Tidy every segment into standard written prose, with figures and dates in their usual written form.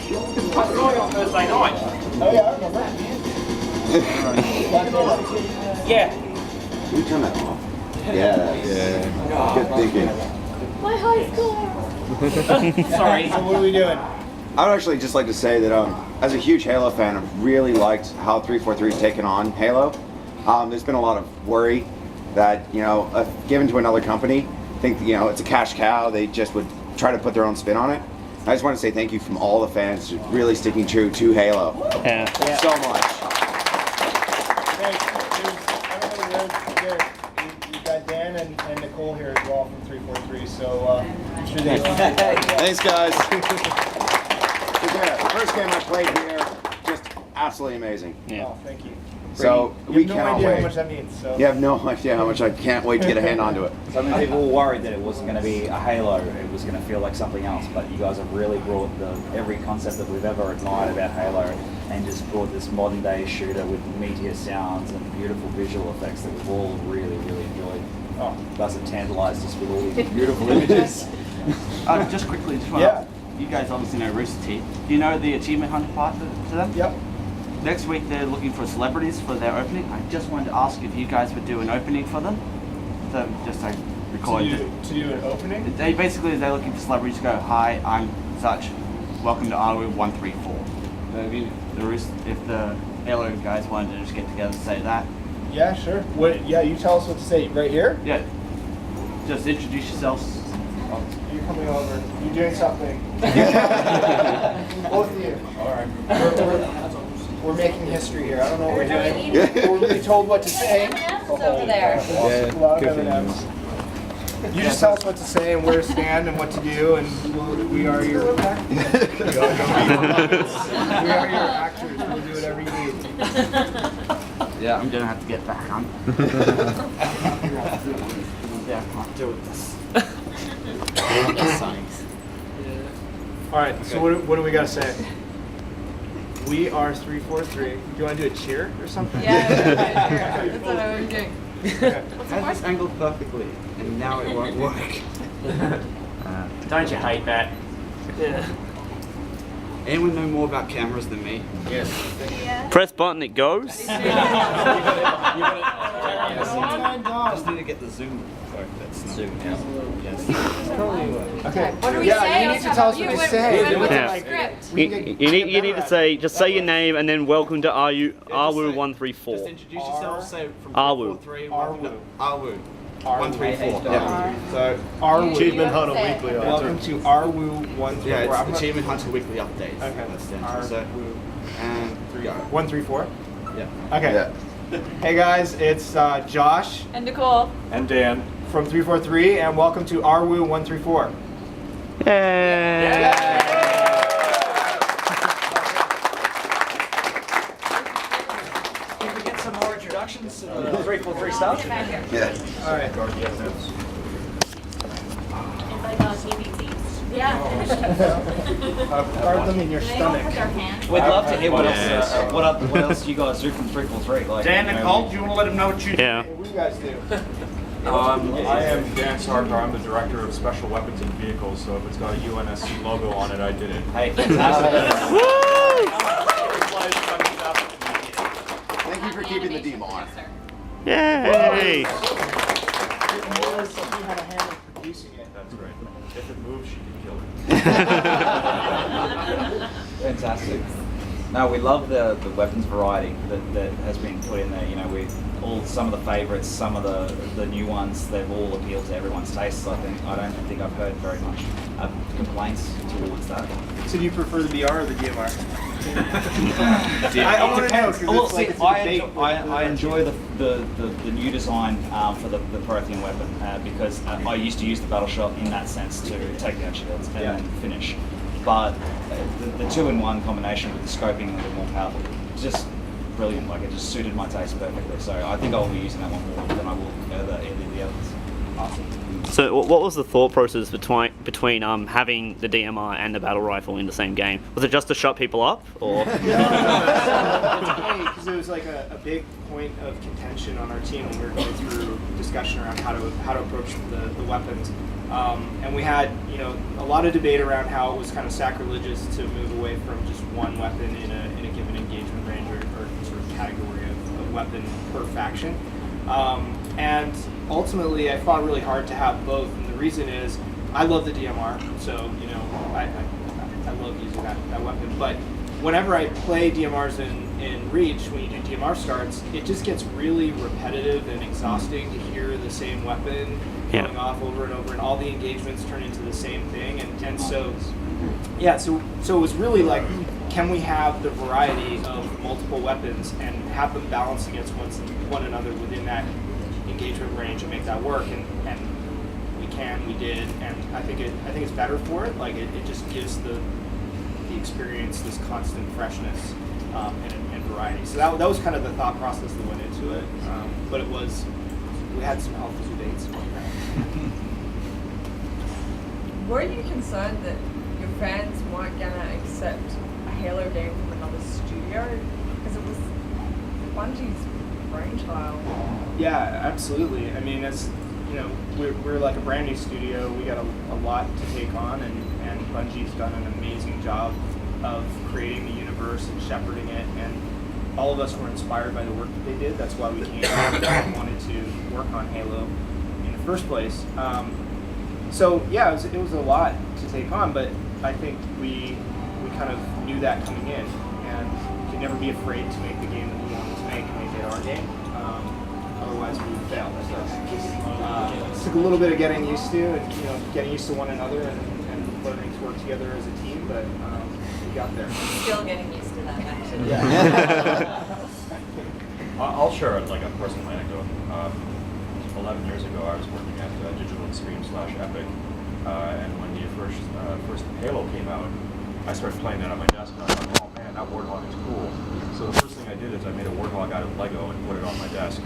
I saw you on Thursday night. Oh yeah, I remember. Yeah. Can you turn that off? Yeah. Good thinking. My high score! Sorry. So what are we doing? I would actually just like to say that as a huge Halo fan, I've really liked how 343 has taken on Halo. There's been a lot of worry that, if given to another company, think, it's a cash cow, they just would try to put their own spin on it. I just want to say thank you from all the fans for really sticking true to Halo. Yeah. So much. Thanks. You've got Dan and Nicole here as well from 343, so I'm sure they Thanks, guys. The first game I played here, just absolutely amazing. Yeah. Oh, thank you. So we cannot no idea wait. how much that means. So. You have no idea how much I can't wait to get a hand onto it. So many people were worried that it wasn't going to be a Halo, it was going to feel like something else, but you guys have really brought every concept that we've ever admired about Halo and just brought this modern day shooter with meteor sounds and beautiful visual effects that we've all really, really enjoyed. Oh, you guys have tantalized us with all these beautiful images. Just quickly, you guys obviously know Rooster Teeth. Do you know the Achievement Hunter part to them? Yep. Next week they're looking for celebrities for their opening. I just wanted to ask if you guys would do an opening for them. So just to record. To do an opening? They're looking for celebrities to go, hi, I'm such. Welcome to RW 134. So if the Halo guys wanted to just get together and say that. Yeah, sure. Yeah, you tell us what to say right here. Yeah. Just introduce yourselves. You're coming over. You're doing something. Both of you. All right. We're making history here. I don't know what we're doing. We're being told what to say. Over there. A lot of M&Ms. You just tell us what to say and where to stand and what to do, and we are your actors. We'll do whatever you need. Yeah, I'm gonna have to get back on. Yeah, I can't deal with this. All right. So what do we got to say? We are 343. Do you want to do a cheer or something? Yeah, that's what I was doing. Has this angled perfectly, and now it won't work. Don't you hate that? Yeah. Anyone know more about cameras than me? Yes. Press button, it goes. Just need to get the zoom. Sorry, that's zoom now. Yes. Okay. What do we Yeah, say? you need to tell us what to say. What's Yeah. the script? You need to say your name and then welcome to RU 134. Just introduce yourself, say from Arwu. 343. Arwu. Arwu. 134. Yeah. So, Arwu. Achievement Hunter Weekly. Welcome to Arwu 134. yeah, it's Achievement Hunter Weekly Updates. Okay. That's the answer. So, Arwu and 134. Yeah. Okay. Yeah. Hey guys, it's Josh And Nicole. And Dan. from 343, and welcome to Arwu 134. Yay! Can we get some more introductions to the 343 stuff? Yeah. All right. Yeah. Guard them in your stomach. We'd love to hear what else you guys do from 343. Like, Dan and Colt, do you want to let them know what you do? Yeah. What do you guys do? I am Dan Sarkar. I'm the director of special weapons and vehicles, so if it's got a UNSC logo on it, I did it. Hey, fantastic. Thank you for keeping the DMR. Yay! You had a hand in producing it. That's right. If it moves, she can kill it. Fantastic. No, we love the weapons variety that has been put in there. You know, some of the favourites, some of the new ones, they've all appealed to everyone's tastes. I don't think I've heard very much complaints towards that. So do you prefer the BR or the DMR? I want to know because I enjoy the new design for the Prothean weapon because I used to use the battle shot in that sense to take down shields and then finish. But the 2-in-1 combination with the scoping a little more powerful, just brilliant. Like it just suited my taste perfectly. So I think I'll be using that one more than I will either of the others. Awesome. So what was the thought process between having the DMR and the battle rifle in the same game? Was it just to shut people up, or? It's funny because it was like a big point of contention on our team when we were going through discussion around how to approach the weapons. And we had, a lot of debate around how it was kind of sacrilegious to move away from just one weapon in a given engagement range or sort of category of weapon per faction. And ultimately, I fought really hard to have both. And the reason is, I love the DMR, so I love using that weapon. But whenever I play DMRs in Reach, when you do DMR starts, it just gets really repetitive and exhausting to hear the same weapon going off over and over, and all the engagements turn into the same thing. And so it was really like, can we have the variety of multiple weapons and have them balance against one another within that engagement range and make that work? And we did, and I think it's better for it. Like it just gives the experience this constant freshness and variety. So that was kind of the thought process that went into it. But we had some healthy debates about that. Were you concerned that your fans weren't gonna accept a Halo game from another studio? Because it was Bungie's brainchild. Yeah, absolutely. I mean, as we're like a brand new studio. We got a lot to take on, and Bungie's done an amazing job of creating the universe and shepherding it. And all of us were inspired by the work that they did. That's why we came and wanted to work on Halo in the first place. So yeah, it was a lot to take on, but I think we kind of knew that coming in, and we could never be afraid to make the game that we wanted to make and make it our game. Otherwise, we would fail. So, it took a little bit of getting used to, and getting used to one another, and learning to work together as a team. But we got there. Still getting used to that, actually. Yeah. I'll share like a personal anecdote. 11 years ago, I was working at Digital Extreme /Epic, and when the first Halo came out, I started playing that on my desk, and I thought, oh man, that Warthog is cool. So the first thing I did is I made a Warthog out of Lego and put it on my desk.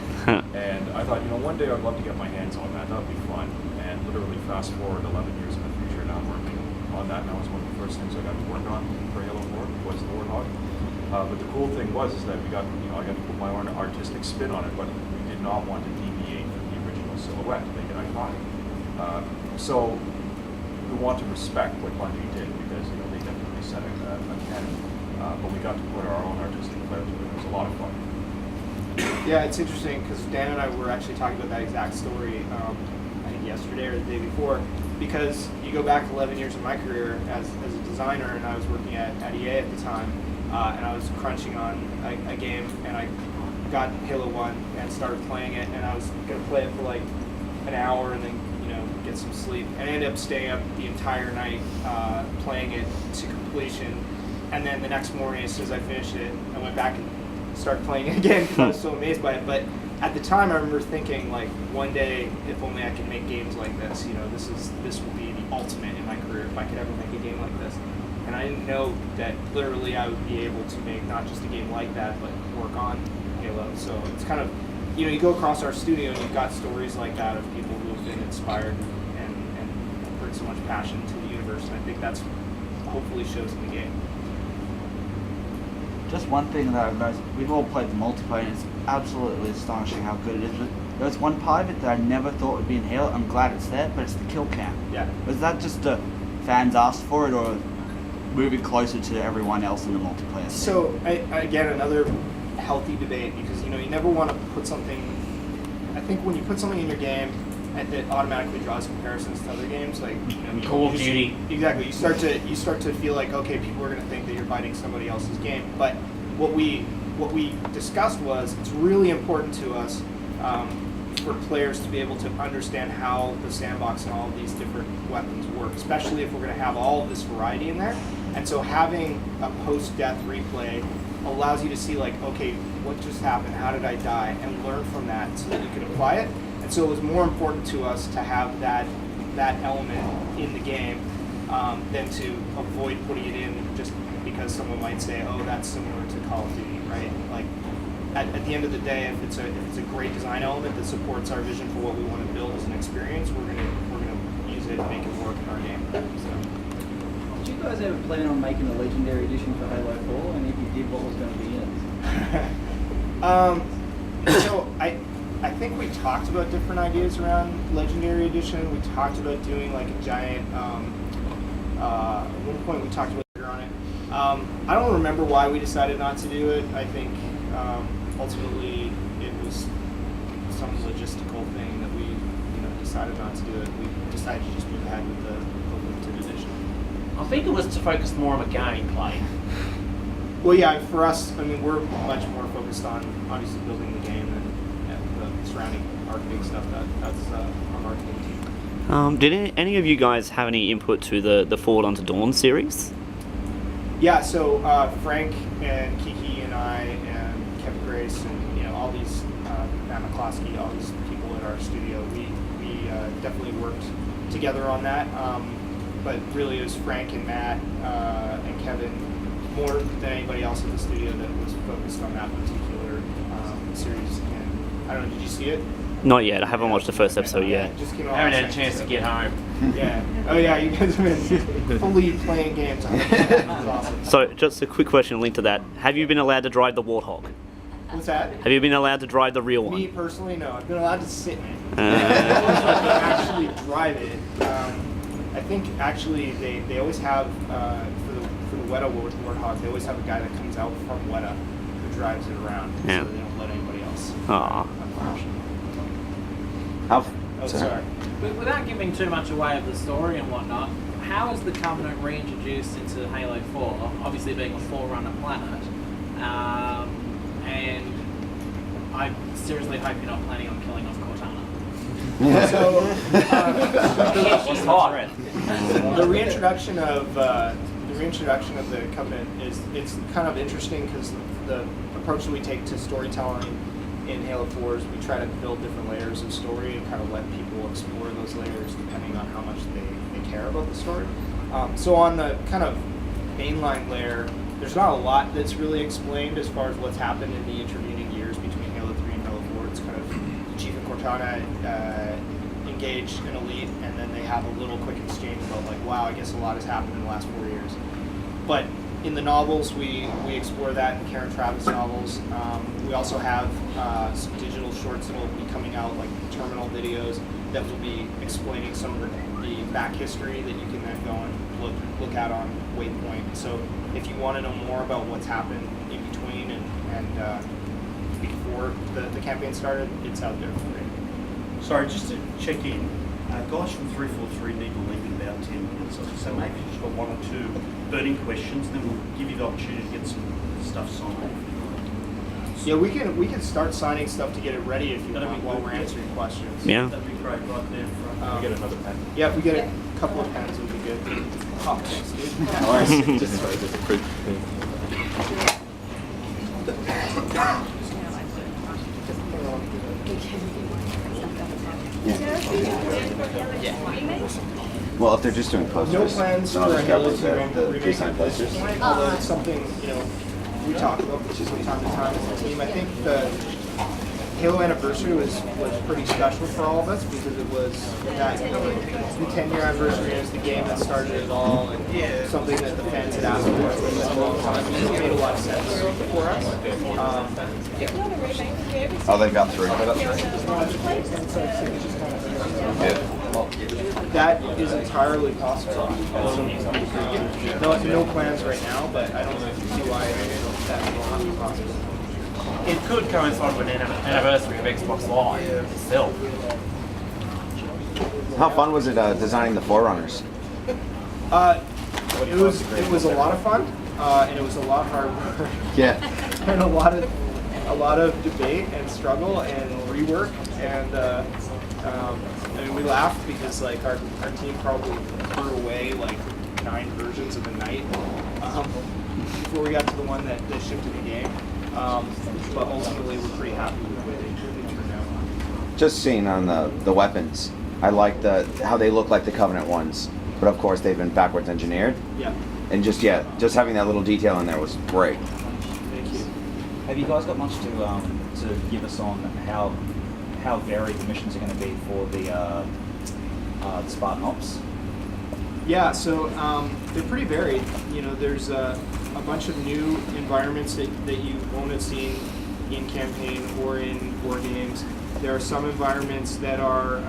And I thought, one day I'd love to get my hands on that. That would be fun. And literally fast forward 11 years in the future, now I'm working on that. And that was one of the first things I got to work on for Halo 4 was the Warthog. But the cool thing was that we got, I got to put my own artistic spin on it, but we did not want to deviate from the original silhouette to make it iconic. So we want to respect what Bungie did because they definitely set a canon. But we got to put our own artistic flair to it. It was a lot of fun. Yeah, it's interesting because Dan and I were actually talking about that exact story, I think yesterday or the day before, because you go back 11 years of my career as a designer, and I was working at EA at the time, and I was crunching on a game, and I got Halo 1 and started playing it, and I was going to play it for like an hour and then get some sleep, and I ended up staying up the entire night playing it to completion. And then the next morning, as soon as I finished it, I went back and started playing it again because I was so amazed by it. But at the time, I remember thinking, like, one day, if only I could make games like this, this would be the ultimate in my career if I could ever make a game like this. And I didn't know that literally I would be able to make not just a game like that, but work on Halo. So it's kind of, you go across our studio and you've got stories like that of people who have been inspired and bring so much passion to the universe. And I think that's hopefully shows in the game. Just one thing that I've noticed, we've all played the multiplayer and it's absolutely astonishing how good it is. But there's one part of it that I never thought would be in Halo. I'm glad it's there, but it's the kill cam. Yeah. Was that just the fans asked for it or moving closer to everyone else in the multiplayer? So, again, another healthy debate because, you never want to put something, I think when you put something in your game that automatically draws comparisons to other games, like Call of Duty. Exactly. You start to feel like, okay, people are going to think that you're biting somebody else's game. But what we discussed was it's really important to us for players to be able to understand how the sandbox and all of these different weapons work, especially if we're going to have all of this variety in there. And so having a post-death replay allows you to see, like, okay, what just happened? How did I die? And learn from that so that you can apply it. And so it was more important to us to have that element in the game than to avoid putting it in just because someone might say, oh, that's similar to Call of Duty, right? Like, at the end of the day, if it's a great design element that supports our vision for what we want to build as an experience, we're gonna use it and make it work in our game. So. Did you guys ever plan on making a Legendary Edition for Halo 4? And if you did, what was going to be in it? So I think we talked about different ideas around Legendary Edition. We talked about doing like a giant. At one point, we talked about on it. I don't remember why we decided not to do it. I think ultimately it was some logistical thing that we decided not to do it. We decided to just move ahead with the limited edition. I think it was to focus more on the gameplay. Well, yeah, for us, I mean, we're much more focused on obviously building the game and the surrounding marketing stuff. That's our marketing team. Did any of you guys have any input to the Forward Unto Dawn series? Yeah, so Frank and Kiki and I and Kevin Grace and all these Matt McCloskey, all these people at our studio, we definitely worked together on that. But really, it was Frank and Matt and Kevin more than anybody else in the studio that was focused on that particular series. And I don't know, did you see it? Not yet. I haven't watched the first episode yet. It just came out I haven't had a last chance to night, get home. Yeah. Oh yeah, you guys have been fully playing games. That's awesome. So, just a quick question linked to that. Have you been allowed to drive the Warthog? What's that? Have you been allowed to drive the real Me one? personally, no. I've been allowed to sit in it. Actually drive it. I think actually they always have for the Weta Warthog, they always have a guy that comes out from Weta who drives it around, Yeah. so they don't let anybody else. Aw. Oh, sorry. But without giving too much away of the story and whatnot, how is the Covenant reintroduced into Halo 4? Obviously being a Forerunner planet. And I seriously hope you're not planning on killing off Cortana. So She's hot. the reintroduction of the Covenant it's kind of interesting because the approach that we take to storytelling in Halo 4 is we try to build different layers of story and kind of let people explore those layers depending on how much they care about the story. So on the kind of mainline layer, there's not a lot that's really explained as far as what's happened in the intervening years between Halo 3 and Halo 4. It's kind of Chief and Cortana engage an elite, and then they have a little quick exchange about like, wow, I guess a lot has happened in the last 4 years. But in the novels, we explore that in Karen Travis novels. We also have some digital shorts that will be coming out, like terminal videos that will be explaining some of the back history that you can then go and look at on Waypoint. So if you want to know more about what's happened in between and before the campaign started, it's out there for you. Sorry, just to check in, guys from 343 need to leave in about 10 minutes. So maybe you've just got one or two burning questions, then we'll give you the opportunity to get some stuff signed. Yeah, we can start signing stuff to get it ready if you want while we're answering questions. Yeah. That'd be great right there in front. Can we get another pen? Yeah, if we get a couple of pens, it would be good. Oh, thanks, dude. Just sorry, there's a quick thing. Well, if they're just doing posters, No plans then I'll for a just grab Halo those 2 the pre-signed posters. although it's something, we talk about from time to time as a team. I think the Halo anniversary was pretty special for all of us because it was that the 10-year anniversary is the game that started it all and something that the fans had asked for a long time. So it made a lot of sense for us. Oh, they got through. That is entirely possible. No plans right now, but I don't see why that will not be possible. It could coincide with an anniversary of Xbox Live itself. How fun was it designing the Forerunners? It was a lot of fun, and it was a lot of hard work. Yeah. And a lot of debate and struggle and rework, and I mean we laughed because like our team probably threw away like 9 versions of the night before we got to the one that shipped in the game. But ultimately we're pretty happy with the way they turned out. Just seeing on the weapons, I like how they look like the Covenant ones, but of course they've been backwards engineered. Yeah. And just having that little detail in there was great. Thank you. Have you guys got much to give us on how varied the missions are going to be for the Spartan Ops? Yeah, so they're pretty varied. There's a bunch of new environments that you won't have seen in campaign or in war games. There are some environments that are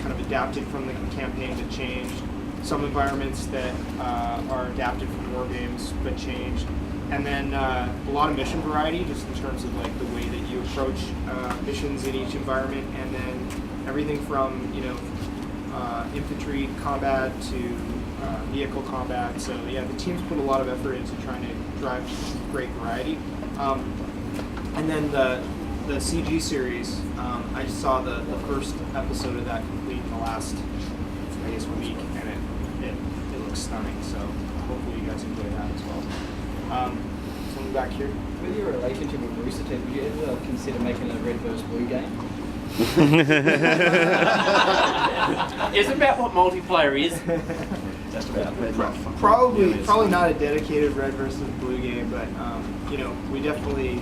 kind of adapted from the campaign but changed. Some environments that are adapted from war games but changed. And then a lot of mission variety, just in terms of like the way that you approach missions in each environment, and then everything from infantry combat to vehicle combat. So yeah, the teams put a lot of effort into trying to drive great variety. And then the CG series, I just saw the first episode of that complete in the last, I guess, week, and it looks stunning. So hopefully you guys enjoy that as well. Someone back here. With your relationship with Rooster Teeth, would you ever consider making a red versus blue game? It's about what multiplayer is. Just about. Probably not a dedicated red versus blue game, but we definitely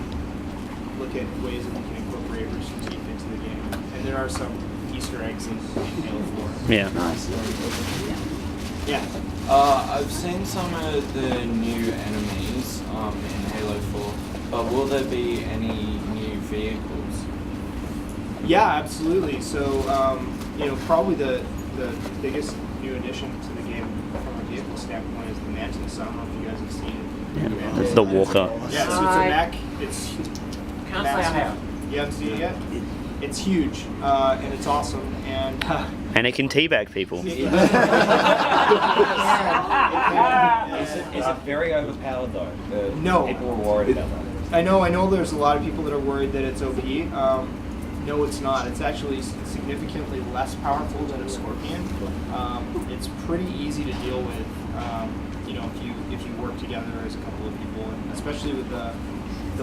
look at ways that we can incorporate Rooster Teeth into the game, and there are some Easter eggs in Halo 4. Yeah. Nice. Yeah. I've seen some of the new enemies in Halo 4, but will there be any new vehicles? Yeah, absolutely. So, probably the biggest new addition to the game from a vehicle standpoint is the Mantis. I don't know if you guys have seen it. Yeah. It's the Walker. Yeah, so it's a mech. It's Can't say I have. You haven't seen it yet? It's huge, and it's awesome, and And it can teabag people. Is it very overpowered though? No. People were worried about that. I know there's a lot of people that are worried that it's OP. No, it's not. It's actually significantly less powerful than a Scorpion. It's pretty easy to deal with, if you work together as a couple of people, and especially with the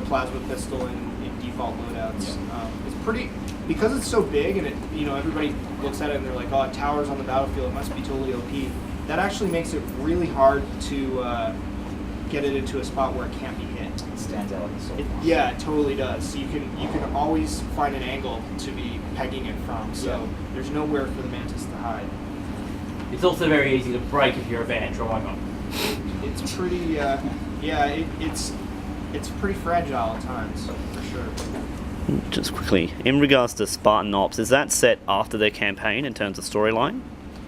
plasma pistol in default loadouts. It's pretty, because it's so big, and everybody looks at it and they're like, oh, it towers on the battlefield, it must be totally OP. That actually makes it really hard to get it into a spot where it can't be hit. It stands out like a sword. Yeah, it totally does. So you can always find an angle to be pegging it from. So there's nowhere for the Mantis to hide. It's also very easy to break if you're a bad driver. It's pretty, it's pretty fragile at times, for sure. Just quickly, in regards to Spartan Ops, is that set after their campaign in terms of storyline?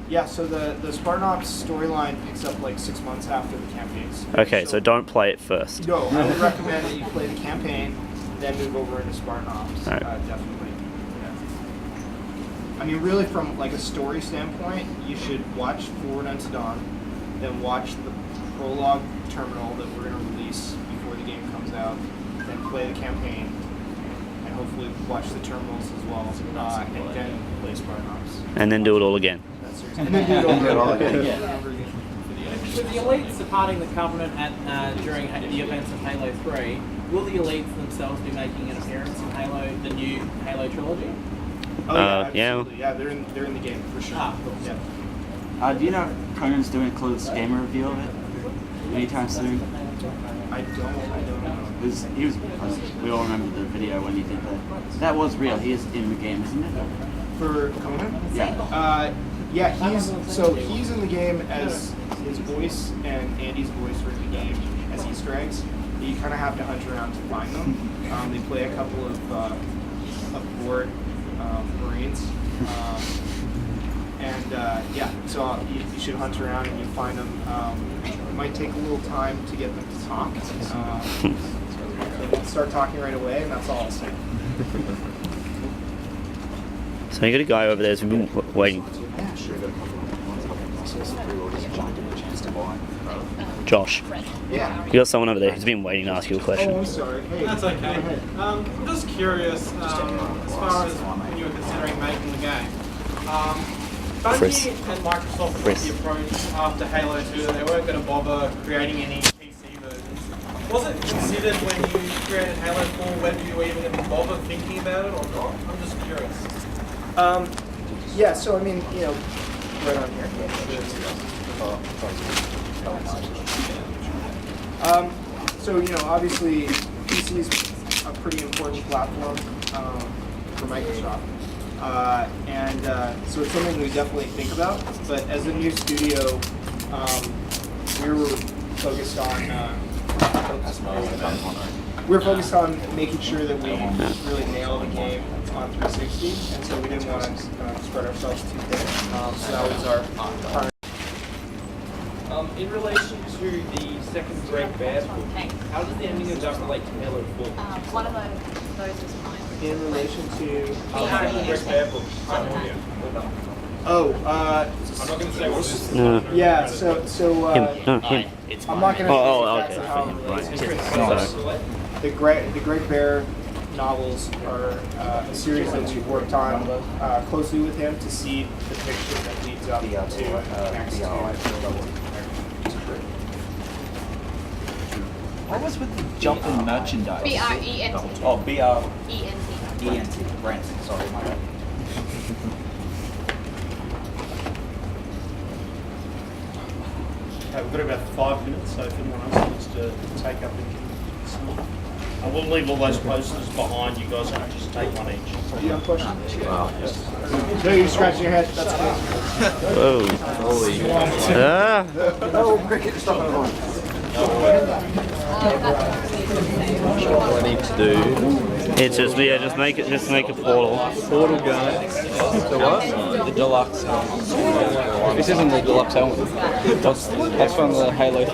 Yeah, so the Spartan Ops storyline picks up like 6 months after the campaigns. Okay, so don't play it first. No, I would recommend that you play the campaign, then move over into Spartan Ops. Right. Definitely. Yeah. I mean, really, from like a story standpoint, you should watch Forward Unto Dawn, then watch the prologue terminal that we're going to release before the game comes out, then play the campaign, and hopefully watch the terminals as well, and then play Spartan Ops. And then do it all again. And then do it all again. With the elites departing the Covenant during the events of Halo 3, will the elites themselves be making an appearance in the new Halo trilogy? Oh yeah, absolutely. Yeah, they're in the game for sure. Yeah. Do you know Conan's doing a close gamer review of it anytime soon? I don't know. He was. We all remember the video when he did that. That was real. He is in the game, isn't it? For Conan? Yeah. Yeah, he's in the game as his voice, and Andy's voice are in the game as Easter eggs. You kind of have to hunt around to find them. They play a couple of board Marines, so you should hunt around and you find them. It might take a little time to get them to talk. So don't start talking right away, and that's all I'll say. So you got a guy over there who's been waiting. Josh. Yeah. You got someone over there who's been waiting to ask you a question. Oh, I'm sorry. Hey. That's okay. I'm just curious, as far as when you were considering making the game. Bungie and Microsoft took the approach after Halo 2 that they weren't going to bother creating any PC versions. Was it considered when you created Halo 4 whether you were even going to bother thinking about it or not? I'm just curious. Yeah, so I mean, right on here. Obviously, PC is a pretty important platform for Microsoft. So it's something we definitely think about. But as a new studio, we were focused on we're focused on making sure that we really nail the game on 360, and so we didn't want to spread ourselves too thin. So that was our primary. In relation to the second Great Bear book, how does the ending of that relate to Halo 4? One of those is mine. In relation to second Great Bear book. Oh, I'm not going to say what this is. yeah. So him. I'm not going to say exactly how it relates. Right. The Great Bear novels are a series that we've worked on closely with him to see the picture that leads up to next year. What was with the jump in merchandise? B-R-E-N-T. Oh, E-N-T. E-N-T. Brent. Sorry, my bad. Okay, we've got about 5 minutes, so if anyone else wants to take up anything. I will leave all those posters behind. You guys can just take one each. Do you have a question? No, you're scratching your head. That's good. Oh. Holy. Oh, cricket, stop it on. What I need to do. It's just just make a portal. Portal gun. The what? The deluxe helmet. This isn't the deluxe helmet. That's from the Halo